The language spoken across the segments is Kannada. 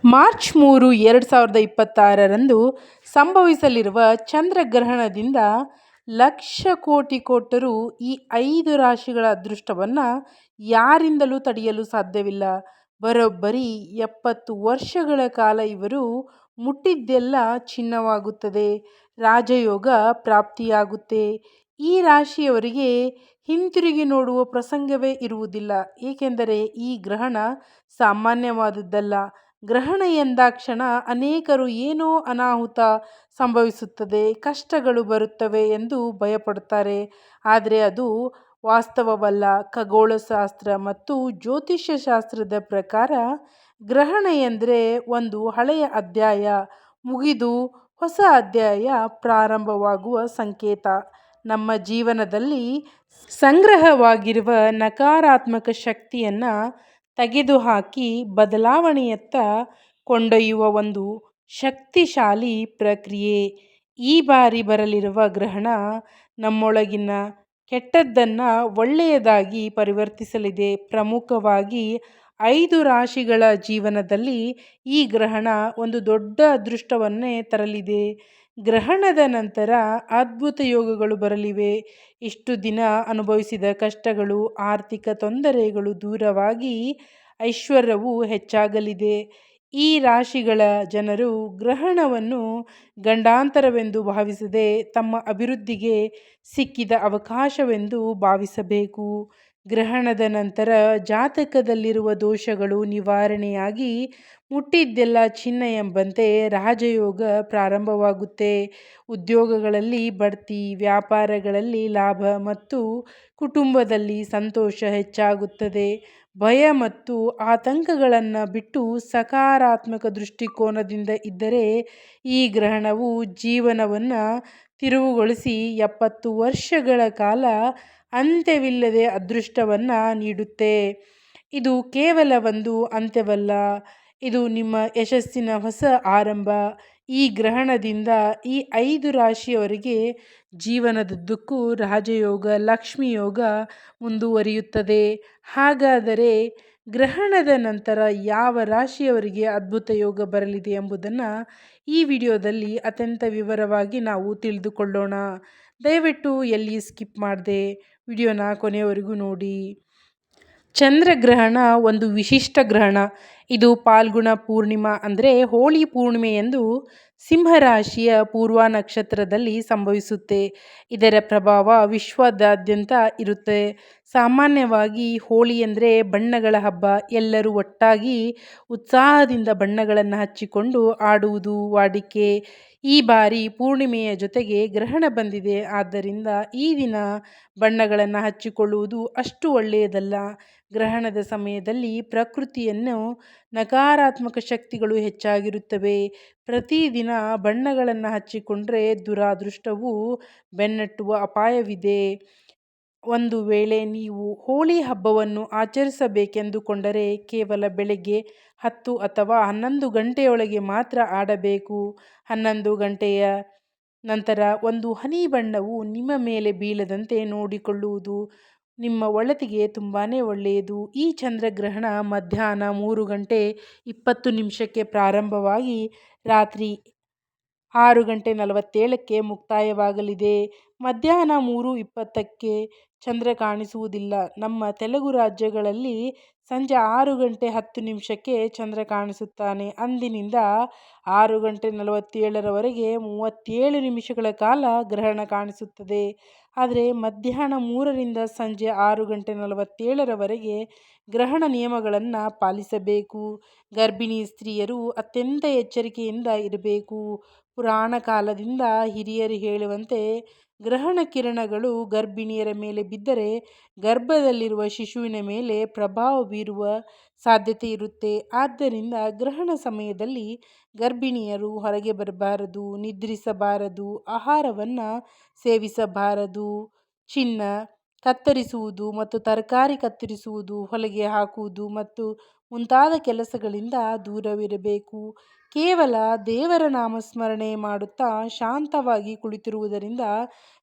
ಮಾರ್ಚ್ 3, 2026ರಂದು ಸಂಭವಿಸಲಿರುವ ಚಂದ್ರಗ್ರಹಣದಿಂದ ಲಕ್ಷ ಕೋಟಿ ಕೊಟ್ಟರೂ ಈ 5 ರಾಶಿಗಳ ಅದೃಷ್ಟವನ್ನು ಯಾರಿಂದಲೂ ತಡೆಯಲು ಸಾಧ್ಯವಿಲ್ಲ. ಬರೋಬ್ಬರಿ 70 ವರ್ಷಗಳ ಕಾಲ ಇವರು ಮುಟ್ಟಿದ್ದೆಲ್ಲ ಚಿನ್ನವಾಗುತ್ತದೆ. ರಾಜಯೋಗ ಪ್ರಾಪ್ತಿಯಾಗುತ್ತೆ. ಈ ರಾಶಿಯವರಿಗೆ ಹಿಂತಿರುಗಿ ನೋಡುವ ಪ್ರಸಂಗವೇ ಇರುವುದಿಲ್ಲ. ಏಕೆಂದರೆ ಈ ಗ್ರಹಣ ಸಾಮಾನ್ಯವಾದದ್ದಲ್ಲ. ಗ್ರಹಣ ಎಂದಾಕ್ಷಣ ಅನೇಕರು ಏನೋ ಅನಾಹುತ ಸಂಭವಿಸುತ್ತದೆ, ಕಷ್ಟಗಳು ಬರುತ್ತವೆ ಎಂದು ಭಯಪಡುತ್ತಾರೆ. ಆದರೆ ಅದು ವಾಸ್ತವವಲ್ಲ. ಖಗೋಳಶಾಸ್ತ್ರ ಮತ್ತು ಜ್ಯೋತಿಷ್ಯ ಶಾಸ್ತ್ರದ ಪ್ರಕಾರ ಗ್ರಹಣ ಎಂದರೆ ಒಂದು ಹಳೆಯ ಅಧ್ಯಾಯ ಮುಗಿದು ಹೊಸ ಅಧ್ಯಾಯ ಪ್ರಾರಂಭವಾಗುವ ಸಂಕೇತ. ನಮ್ಮ ಜೀವನದಲ್ಲಿ ಸಂಗ್ರಹವಾಗಿರುವ ನಕಾರಾತ್ಮಕ ಶಕ್ತಿಯನ್ನು ತೆಗೆದುಹಾಕಿ ಬದಲಾವಣೆಯತ್ತ ಕೊಂಡೊಯ್ಯುವ ಒಂದು ಶಕ್ತಿಶಾಲಿ ಪ್ರಕ್ರಿಯೆ. ಈ ಬಾರಿ ಬರಲಿರುವ ಗ್ರಹಣ ನಮ್ಮೊಳಗಿನ ಕೆಟ್ಟದ್ದನ್ನು ಒಳ್ಳೆಯದಾಗಿ ಪರಿವರ್ತಿಸಲಿದೆ. ಪ್ರಮುಖವಾಗಿ 5 ರಾಶಿಗಳ ಜೀವನದಲ್ಲಿ ಈ ಗ್ರಹಣ ಒಂದು ದೊಡ್ಡ ಅದೃಷ್ಟವನ್ನೇ ತರಲಿದೆ. ಗ್ರಹಣದ ನಂತರ ಅದ್ಭುತ ಯೋಗಗಳು ಬರಲಿವೆ. ಇಷ್ಟು ದಿನ ಅನುಭವಿಸಿದ ಕಷ್ಟಗಳು, ಆರ್ಥಿಕ ತೊಂದರೆಗಳು ದೂರವಾಗಿ ಐಶ್ವರ್ಯವು ಹೆಚ್ಚಾಗಲಿದೆ. ಈ ರಾಶಿಗಳ ಜನರು ಗ್ರಹಣವನ್ನು ಗಂಡಾಂತರವೆಂದು ಭಾವಿಸದೆ ತಮ್ಮ ಅಭಿವೃದ್ಧಿಗೆ ಸಿಕ್ಕಿದ ಅವಕಾಶವೆಂದು ಭಾವಿಸಬೇಕು. ಗ್ರಹಣದ ನಂತರ ಜಾತಕದಲ್ಲಿರುವ ದೋಷಗಳು ನಿವಾರಣೆಯಾಗಿ ಮುಟ್ಟಿದ್ದೆಲ್ಲ ಚಿನ್ನ ಎಂಬಂತೆ ರಾಜಯೋಗ ಪ್ರಾರಂಭವಾಗುತ್ತೆ. ಉದ್ಯೋಗಗಳಲ್ಲಿ ಬಡ್ತಿ, ವ್ಯಾಪಾರಗಳಲ್ಲಿ ಲಾಭ ಮತ್ತು ಕುಟುಂಬದಲ್ಲಿ ಸಂತೋಷ ಹೆಚ್ಚಾಗುತ್ತದೆ. ಭಯ ಮತ್ತು ಆತಂಕಗಳನ್ನು ಬಿಟ್ಟು ಸಕಾರಾತ್ಮಕ ದೃಷ್ಟಿಕೋನದಿಂದ ಇದ್ದರೆ ಈ ಗ್ರಹಣವು ಜೀವನವನ್ನು ತಿರುವುಗೊಳಿಸಿ 70 ವರ್ಷಗಳ ಕಾಲ ಅಂತ್ಯವಿಲ್ಲದೆ ಅದೃಷ್ಟವನ್ನು ನೀಡುತ್ತೆ. ಇದು ಕೇವಲ ಒಂದು ಅಂತ್ಯವಲ್ಲ, ಇದು ನಿಮ್ಮ ಯಶಸ್ಸಿನ ಹೊಸ ಆರಂಭ. ಈ ಗ್ರಹಣದಿಂದ ಈ 5 ರಾಶಿಯವರಿಗೆ ಜೀವನದುದ್ದಕ್ಕೂ ರಾಜಯೋಗ, ಲಕ್ಷ್ಮಿ ಯೋಗ ಮುಂದುವರಿಯುತ್ತದೆ. ಹಾಗಾದರೆ ಗ್ರಹಣದ ನಂತರ ಯಾವ ರಾಶಿಯವರಿಗೆ ಅದ್ಭುತ ಯೋಗ ಬರಲಿದೆ ಎಂಬುದನ್ನು ಈ ವಿಡಿಯೋದಲ್ಲಿ ಅತ್ಯಂತ ವಿವರವಾಗಿ ನಾವು ತಿಳಿದುಕೊಳ್ಳೋಣ. ದಯವಿಟ್ಟು ಎಲ್ಲಿ ಸ್ಕಿಪ್ ಮಾಡದೆ ವಿಡಿಯೋನ ಕೊನೆಯವರೆಗೂ ನೋಡಿ. ಚಂದ್ರಗ್ರಹಣ ಒಂದು ವಿಶಿಷ್ಟ ಗ್ರಹಣ. ಇದು ಪಾಲ್ಗುಣ ಪೂರ್ಣಿಮಾ ಅಂದರೆ ಹೋಳಿ ಪೂರ್ಣಿಮೆಯಂದು ಸಿಂಹರಾಶಿಯ ಪೂರ್ವ ನಕ್ಷತ್ರದಲ್ಲಿ ಸಂಭವಿಸುತ್ತೆ. ಇದರ ಪ್ರಭಾವ ವಿಶ್ವದಾದ್ಯಂತ ಇರುತ್ತೆ. ಸಾಮಾನ್ಯವಾಗಿ ಹೋಳಿ ಅಂದರೆ ಬಣ್ಣಗಳ ಹಬ್ಬ. ಎಲ್ಲರೂ ಒಟ್ಟಾಗಿ ಉತ್ಸಾಹದಿಂದ ಬಣ್ಣಗಳನ್ನು ಹಚ್ಚಿಕೊಂಡು ಆಡುವುದು ವಾಡಿಕೆ. ಈ ಬಾರಿ ಪೂರ್ಣಿಮೆಯ ಜೊತೆಗೆ ಗ್ರಹಣ ಬಂದಿದೆ. ಆದ್ದರಿಂದ ಈ ದಿನ ಬಣ್ಣಗಳನ್ನು ಹಚ್ಚಿಕೊಳ್ಳುವುದು ಅಷ್ಟು ಒಳ್ಳೆಯದಲ್ಲ. ಗ್ರಹಣದ ಸಮಯದಲ್ಲಿ ಪ್ರಕೃತಿಯನ್ನು ನಕಾರಾತ್ಮಕ ಶಕ್ತಿಗಳು ಹೆಚ್ಚಾಗಿರುತ್ತವೆ. ಪ್ರತಿದಿನ ಬಣ್ಣಗಳನ್ನು ಹಚ್ಚಿಕೊಂಡ್ರೆ ದುರಾದೃಷ್ಟವು ಬೆನ್ನಟ್ಟುವ ಅಪಾಯವಿದೆ. ಒಂದು ವೇಳೆ ನೀವು ಹೋಳಿ ಹಬ್ಬವನ್ನು ಆಚರಿಸಬೇಕೆಂದುಕೊಂಡರೆ ಕೇವಲ ಬೆಳಗ್ಗೆ 10 ಅಥವಾ 11 ಗಂಟೆಯೊಳಗೆ ಮಾತ್ರ ಆಡಬೇಕು. 11 ಗಂಟೆಯ ನಂತರ ಒಂದು ಹನಿ ಬಣ್ಣವು ನಿಮ್ಮ ಮೇಲೆ ಬೀಳದಂತೆ ನೋಡಿಕೊಳ್ಳುವುದು ನಿಮ್ಮ ಒಳಿತಿಗೆ ತುಂಬಾ ಒಳ್ಳೆಯದು. ಈ ಚಂದ್ರಗ್ರಹಣ ಮಧ್ಯಾಹ್ನ 3:20 ಪ್ರಾರಂಭವಾಗಿ ರಾತ್ರಿ 6:47ಕ್ಕೆ ಮುಕ್ತಾಯವಾಗಲಿದೆ. ಮಧ್ಯಾಹ್ನ 3:20ಕ್ಕೆ ಚಂದ್ರ ಕಾಣಿಸುವುದಿಲ್ಲ. ನಮ್ಮ ತೆಲುಗು ರಾಜ್ಯಗಳಲ್ಲಿ ಸಂಜೆ 6:10ಕ್ಕೆ ಚಂದ್ರ ಕಾಣಿಸುತ್ತಾನೆ. ಅಂದಿನಿಂದ 6:47ರವರೆಗೆ 37 ನಿಮಿಷಗಳ ಕಾಲ ಗ್ರಹಣ ಕಾಣಿಸುತ್ತದೆ. ಆದರೆ ಮಧ್ಯಾಹ್ನ 3ರಿಂದ ಸಂಜೆ 6:47ರವರೆಗೆ ಗ್ರಹಣ ನಿಯಮಗಳನ್ನು ಪಾಲಿಸಬೇಕು. ಗರ್ಭಿಣಿ ಸ್ತ್ರೀಯರು ಅತ್ಯಂತ ಎಚ್ಚರಿಕೆಯಿಂದ ಇರಬೇಕು. ಪುರಾಣ ಕಾಲದಿಂದ ಹಿರಿಯರು ಹೇಳುವಂತೆ ಗ್ರಹಣ ಕಿರಣಗಳು ಗರ್ಭಿಣಿಯರ ಮೇಲೆ ಬಿದ್ದರೆ ಗರ್ಭದಲ್ಲಿರುವ ಶಿಶುವಿನ ಮೇಲೆ ಪ್ರಭಾವ ಬೀರುವ ಸಾಧ್ಯತೆ ಇರುತ್ತೆ. ಆದ್ದರಿಂದ ಗ್ರಹಣ ಸಮಯದಲ್ಲಿ ಗರ್ಭಿಣಿಯರು ಹೊರಗೆ ಬರಬಾರದು, ನಿದ್ರಿಸಬಾರದು, ಆಹಾರವನ್ನು ಸೇವಿಸಬಾರದು. ಚಿನ್ನ ಕತ್ತರಿಸುವುದು ಮತ್ತು ತರಕಾರಿ ಕತ್ತರಿಸುವುದು, ಹೊಲಿಗೆ ಹಾಕುವುದು ಮತ್ತು ಮುಂತಾದ ಕೆಲಸಗಳಿಂದ ದೂರವಿರಬೇಕು. ಕೇವಲ ದೇವರ ನಾಮಸ್ಮರಣೆ ಮಾಡುತ್ತಾ ಶಾಂತವಾಗಿ ಕುಳಿತಿರುವುದರಿಂದ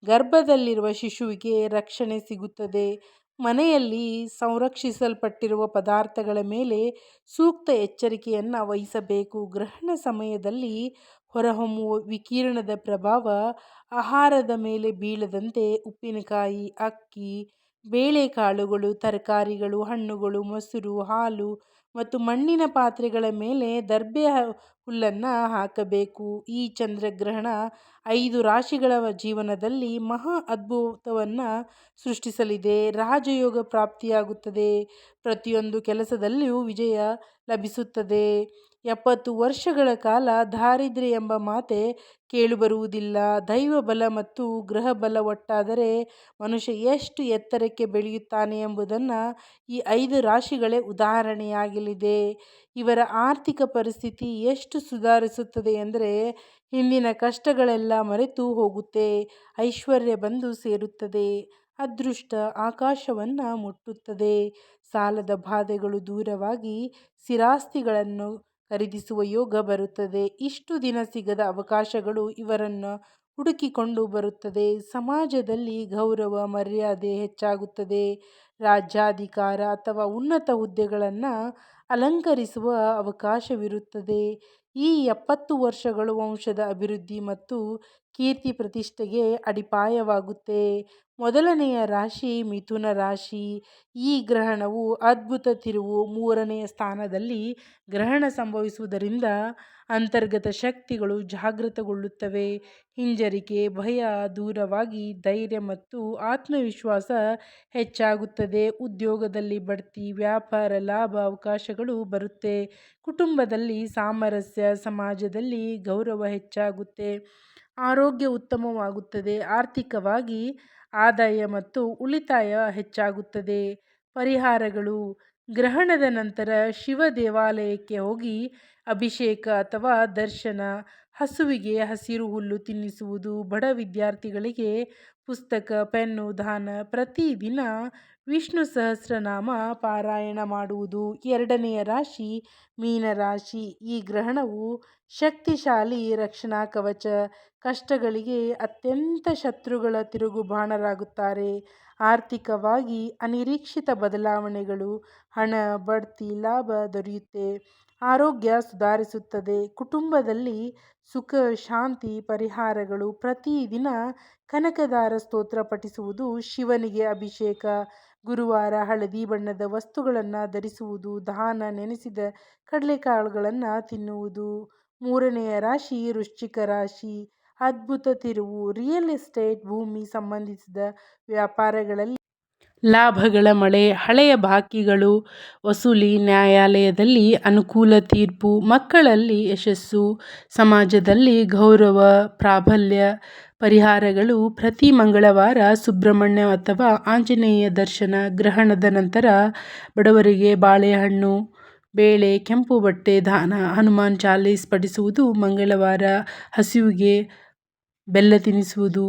ಗರ್ಭದಲ್ಲಿರುವ ಶಿಶುವಿಗೆ ರಕ್ಷಣೆ ಸಿಗುತ್ತದೆ. ಮನೆಯಲ್ಲಿ ಸಂರಕ್ಷಿಸಲ್ಪಟ್ಟಿರುವ ಪದಾರ್ಥಗಳ ಮೇಲೆ ಸೂಕ್ತ ಎಚ್ಚರಿಕೆಯನ್ನು ವಹಿಸಬೇಕು. ಗ್ರಹಣ ಸಮಯದಲ್ಲಿ ಹೊರಹೊಮ್ಮುವ ವಿಕಿರಣದ ಪ್ರಭಾವ ಆಹಾರದ ಮೇಲೆ ಬೀಳದಂತೆ ಉಪ್ಪಿನಕಾಯಿ, ಅಕ್ಕಿ, ಬೇಳೆಕಾಳುಗಳು, ತರಕಾರಿಗಳು, ಹಣ್ಣುಗಳು, ಮೊಸರು, ಹಾಲು ಮತ್ತು ಮಣ್ಣಿನ ಪಾತ್ರೆಗಳ ಮೇಲೆ ದರ್ಬೆ ಹುಲ್ಲನ್ನು ಹಾಕಬೇಕು. ಈ ಚಂದ್ರಗ್ರಹಣ 5 ರಾಶಿಗಳ ಜೀವನದಲ್ಲಿ ಮಹಾ ಅದ್ಭುತವನ್ನು ಸೃಷ್ಟಿಸಲಿದೆ. ರಾಜಯೋಗ ಪ್ರಾಪ್ತಿಯಾಗುತ್ತದೆ. ಪ್ರತಿಯೊಂದು ಕೆಲಸದಲ್ಲಿಯೂ ವಿಜಯ ಲಭಿಸುತ್ತದೆ. 70 ವರ್ಷಗಳ ಕಾಲ ದಾರಿದ್ರ್ಯ ಎಂಬ ಮಾತೆ ಕೇಳಿಬರುವುದಿಲ್ಲ. ದೈವ ಬಲ ಮತ್ತು ಗ್ರಹ ಬಲ ಒಟ್ಟಾದರೆ ಮನುಷ್ಯ ಎಷ್ಟು ಎತ್ತರಕ್ಕೆ ಬೆಳೆಯುತ್ತಾನೆ ಎಂಬುದನ್ನು ಈ 5 ರಾಶಿಗಳೇ ಉದಾಹರಣೆಯಾಗಲಿದೆ. ಇವರ ಆರ್ಥಿಕ ಪರಿಸ್ಥಿತಿ ಎಷ್ಟು ಸುಧಾರಿಸುತ್ತದೆ ಎಂದರೆ ಹಿಂದಿನ ಕಷ್ಟಗಳೆಲ್ಲ ಮರೆತು ಹೋಗುತ್ತೆ. ಐಶ್ವರ್ಯ ಬಂದು ಸೇರುತ್ತದೆ. ಅದೃಷ್ಟ ಆಕಾಶವನ್ನು ಮುಟ್ಟುತ್ತದೆ. ಸಾಲದ ಬಾಧೆಗಳು ದೂರವಾಗಿ ಸ್ಥಿರಾಸ್ತಿಗಳನ್ನು ಖರೀದಿಸುವ ಯೋಗ ಬರುತ್ತದೆ. ಇಷ್ಟು ದಿನ ಸಿಗದ ಅವಕಾಶಗಳು ಇವರನ್ನು ಹುಡುಕಿಕೊಂಡು ಬರುತ್ತದೆ. ಸಮಾಜದಲ್ಲಿ ಗೌರವ ಮರ್ಯಾದೆ ಹೆಚ್ಚಾಗುತ್ತದೆ. ರಾಜ್ಯಾಧಿಕಾರ ಅಥವಾ ಉನ್ನತ ಹುದ್ದೆಗಳನ್ನು ಅಲಂಕರಿಸುವ ಅವಕಾಶವಿರುತ್ತದೆ. ಈ 70 ವರ್ಷಗಳು ವಂಶದ ಅಭಿವೃದ್ಧಿ ಮತ್ತು ಕೀರ್ತಿ ಪ್ರತಿಷ್ಠೆಗೆ ಅಡಿಪಾಯವಾಗುತ್ತೆ. ಮೊದಲನೆಯ ರಾಶಿ ಮಿಥುನ ರಾಶಿ. ಈ ಗ್ರಹಣವು ಅದ್ಭುತ ತಿರುವು. 3ನೇ ಸ್ಥಾನದಲ್ಲಿ ಗ್ರಹಣ ಸಂಭವಿಸುವುದರಿಂದ ಅಂತರ್ಗತ ಶಕ್ತಿಗಳು ಜಾಗೃತಗೊಳ್ಳುತ್ತವೆ. ಹಿಂಜರಿಕೆ, ಭಯ ದೂರವಾಗಿ ಧೈರ್ಯ ಮತ್ತು ಆತ್ಮವಿಶ್ವಾಸ ಹೆಚ್ಚಾಗುತ್ತದೆ. ಉದ್ಯೋಗದಲ್ಲಿ ಬಡ್ತಿ, ವ್ಯಾಪಾರ ಲಾಭ ಅವಕಾಶಗಳು ಬರುತ್ತೆ. ಕುಟುಂಬದಲ್ಲಿ ಸಾಮರಸ್ಯ, ಸಮಾಜದಲ್ಲಿ ಗೌರವ ಹೆಚ್ಚಾಗುತ್ತೆ. ಆರೋಗ್ಯ ಉತ್ತಮವಾಗುತ್ತದೆ. ಆರ್ಥಿಕವಾಗಿ ಆದಾಯ ಮತ್ತು ಉಳಿತಾಯ ಹೆಚ್ಚಾಗುತ್ತದೆ. ಪರಿಹಾರಗಳು: ಗ್ರಹಣದ ನಂತರ ಶಿವ ದೇವಾಲಯಕ್ಕೆ ಹೋಗಿ ಅಭಿಷೇಕ ಅಥವಾ ದರ್ಶನ, ಹಸುವಿಗೆ ಹಸಿರು ಹುಲ್ಲು ತಿನ್ನಿಸುವುದು, ಬಡ ವಿದ್ಯಾರ್ಥಿಗಳಿಗೆ ಪುಸ್ತಕ, ಪೆನ್ನು ದಾನ, ಪ್ರತಿದಿನ ವಿಷ್ಣು ಸಹಸ್ರನಾಮ ಪಾರಾಯಣ ಮಾಡುವುದು. 2ನೆಯ ರಾಶಿ ಮೀನರಾಶಿ. ಈ ಗ್ರಹಣವು ಶಕ್ತಿಶಾಲಿ ರಕ್ಷಣಾ ಕವಚ. ಕಷ್ಟಗಳಿಗೆ ಅತ್ಯಂತ ಶತ್ರುಗಳ ತಿರುಗುಬಾಣರಾಗುತ್ತಾರೆ. ಆರ್ಥಿಕವಾಗಿ ಅನಿರೀಕ್ಷಿತ ಬದಲಾವಣೆಗಳು, ಹಣ, ಬಡ್ತಿ, ಲಾಭ ದೊರೆಯುತ್ತೆ. ಆರೋಗ್ಯ ಸುಧಾರಿಸುತ್ತದೆ. ಕುಟುಂಬದಲ್ಲಿ ಸುಖ ಶಾಂತಿ. ಪರಿಹಾರಗಳು: ಪ್ರತಿದಿನ ಕನಕದಾರ ಸ್ತೋತ್ರ ಪಠಿಸುವುದು, ಶಿವನಿಗೆ ಅಭಿಷೇಕ, ಗುರುವಾರ ಹಳದಿ ಬಣ್ಣದ ವಸ್ತ್ರಗಳನ್ನು ಧರಿಸುವುದು, ದಾನ, ನೆನೆಸಿದ ಕಡಲೆಕಾಳುಗಳನ್ನು ತಿನ್ನುವುದು. 3ನೆಯ ರಾಶಿ ವೃಶ್ಚಿಕ ರಾಶಿ. ಅದ್ಭುತ ತಿರುವು. ರಿಯಲ್ ಎಸ್ಟೇಟ್, ಭೂಮಿ ಸಂಬಂಧಿಸಿದ ವ್ಯಾಪಾರಗಳಲ್ಲಿ ಲಾಭಗಳ ಮಳೆ. ಹಳೆಯ ಬಾಕಿಗಳು ವಸೂಲಿ. ನ್ಯಾಯಾಲಯದಲ್ಲಿ ಅನುಕೂಲ ತೀರ್ಪು. ಮಕ್ಕಳಲ್ಲಿ ಯಶಸ್ಸು. ಸಮಾಜದಲ್ಲಿ ಗೌರವ ಪ್ರಾಬಲ್ಯ. ಪರಿಹಾರಗಳು: ಪ್ರತಿ ಮಂಗಳವಾರ ಸುಬ್ರಹ್ಮಣ್ಯ ಅಥವಾ ಆಂಜನೇಯ ದರ್ಶನ. ಗ್ರಹಣದ ನಂತರ ಬಡವರಿಗೆ ಬಾಳೆಹಣ್ಣು, ಬೇಳೆ, ಕೆಂಪು ಬಟ್ಟೆ ದಾನ. ಹನುಮಾನ್ ಚಾಲೀಸ್ ಪಠಿಸುವುದು. ಮಂಗಳವಾರ ಹಸುವಿಗೆ ಬೆಲ್ಲ ತಿನ್ನಿಸುವುದು.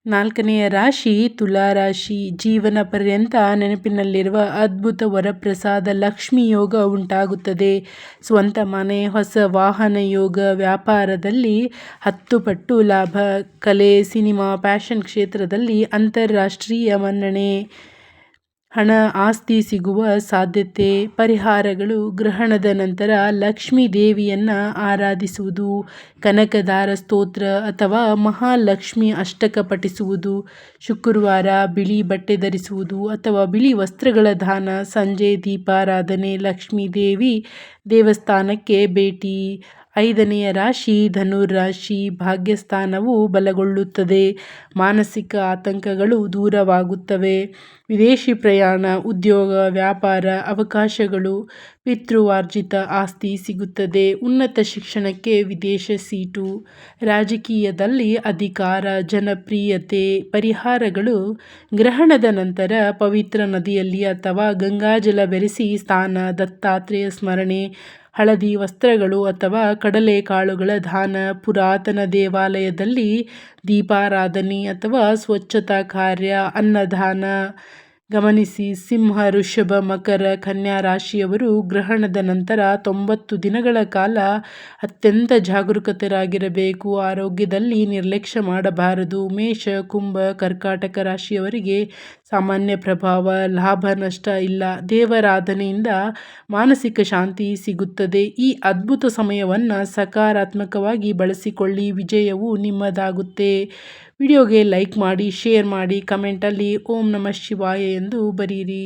4ನೆಯ ರಾಶಿ ತುಲಾ ರಾಶಿ. ಜೀವನ ಪರ್ಯಂತ ನೆನಪಿನಲ್ಲಿರುವ ಅದ್ಭುತ ವರಪ್ರಸಾದ ಲಕ್ಷ್ಮಿ ಯೋಗ ಉಂಟಾಗುತ್ತದೆ. ಸ್ವಂತ ಮನೆ, ಹೊಸ ವಾಹನ ಯೋಗ. ವ್ಯಾಪಾರದಲ್ಲಿ 10 ಪಟ್ಟು ಲಾಭ. ಕಲೆ, ಸಿನಿಮಾ, ಫ್ಯಾಷನ್ ಕ್ಷೇತ್ರದಲ್ಲಿ ಅಂತಾರಾಷ್ಟ್ರೀಯ ಮನ್ನಣೆ. ಹಣ ಆಸ್ತಿ ಸಿಗುವ ಸಾಧ್ಯತೆ. ಪರಿಹಾರಗಳು: ಗ್ರಹಣದ ನಂತರ ಲಕ್ಷ್ಮೀ ದೇವಿಯನ್ನು ಆರಾಧಿಸುವುದು, ಕನಕದಾರ ಸ್ತೋತ್ರ ಅಥವಾ ಮಹಾಲಕ್ಷ್ಮಿ ಅಷ್ಟಕ ಪಠಿಸುವುದು. ಶುಕ್ರವಾರ ಬಿಳಿ ಬಟ್ಟೆ ಧರಿಸುವುದು ಅಥವಾ ಬಿಳಿ ವಸ್ತ್ರಗಳ ದಾನ. ಸಂಜೆ ದೀಪಾರಾಧನೆ. ಲಕ್ಷ್ಮೀ ದೇವಿ ದೇವಸ್ಥಾನಕ್ಕೆ ಭೇಟಿ. 5ನೆಯ ರಾಶಿ ಧನುರಾಶಿ. ಭಾಗ್ಯಸ್ಥಾನವು ಬಲಗೊಳ್ಳುತ್ತದೆ. ಮಾನಸಿಕ ಆತಂಕಗಳು ದೂರವಾಗುತ್ತವೆ. ವಿದೇಶಿ ಪ್ರಯಾಣ, ಉದ್ಯೋಗ, ವ್ಯಾಪಾರ ಅವಕಾಶಗಳು. ಪಿತೃವಾರ್ಜಿತ ಆಸ್ತಿ ಸಿಗುತ್ತದೆ. ಉನ್ನತ ಶಿಕ್ಷಣಕ್ಕೆ ವಿದೇಶ ಸೀಟು. ರಾಜಕೀಯದಲ್ಲಿ ಅಧಿಕಾರ, ಜನಪ್ರಿಯತೆ. ಪರಿಹಾರಗಳು: ಗ್ರಹಣದ ನಂತರ ಪವಿತ್ರ ನದಿಯಲ್ಲಿ ಅಥವಾ ಗಂಗಾಜಲ ಬೆರೆಸಿ ಸ್ನಾನ. ದತ್ತಾತ್ರೇಯ ಸ್ಮರಣೆ. ಹಳದಿ ವಸ್ತ್ರಗಳು ಅಥವಾ ಕಡಲೆಕಾಳುಗಳ ದಾನ. ಪುರಾತನ ದೇವಾಲಯದಲ್ಲಿ ದೀಪಾರಾಧನೆ ಅಥವಾ ಸ್ವಚ್ಛತಾ ಕಾರ್ಯ. ಅನ್ನದಾನ. ಗಮನಿಸಿ: ಸಿಂಹ, ವೃಷಭ, ಮಕರ, ಕನ್ಯಾ ರಾಶಿಯವರು ಗ್ರಹಣದ ನಂತರ 90 ದಿನಗಳ ಕಾಲ ಅತ್ಯಂತ ಜಾಗರೂಕರಾಗಿರಬೇಕು. ಆರೋಗ್ಯದಲ್ಲಿ ನಿರ್ಲಕ್ಷ್ಯ ಮಾಡಬಾರದು. ಮೇಷ, ಕುಂಭ, ಕರ್ಕಾಟಕ ರಾಶಿಯವರಿಗೆ ಸಾಮಾನ್ಯ ಪ್ರಭಾವ, ಲಾಭ ನಷ್ಟ ಇಲ್ಲ. ದೇವರಾಧನೆಯಿಂದ ಮಾನಸಿಕ ಶಾಂತಿ ಸಿಗುತ್ತದೆ. ಈ ಅದ್ಭುತ ಸಮಯವನ್ನು ಸಕಾರಾತ್ಮಕವಾಗಿ ಬಳಸಿಕೊಳ್ಳಿ, ವಿಜಯವು ನಿಮ್ಮದಾಗುತ್ತೆ. ವಿಡಿಯೋಗೆ ಲೈಕ್ ಮಾಡಿ, ಶೇರ್ ಮಾಡಿ, ಕಮೆಂಟಲ್ಲಿ ಓಂ ನಮಃ ಶಿವಾಯ ಎಂದು ಬರೀರಿ.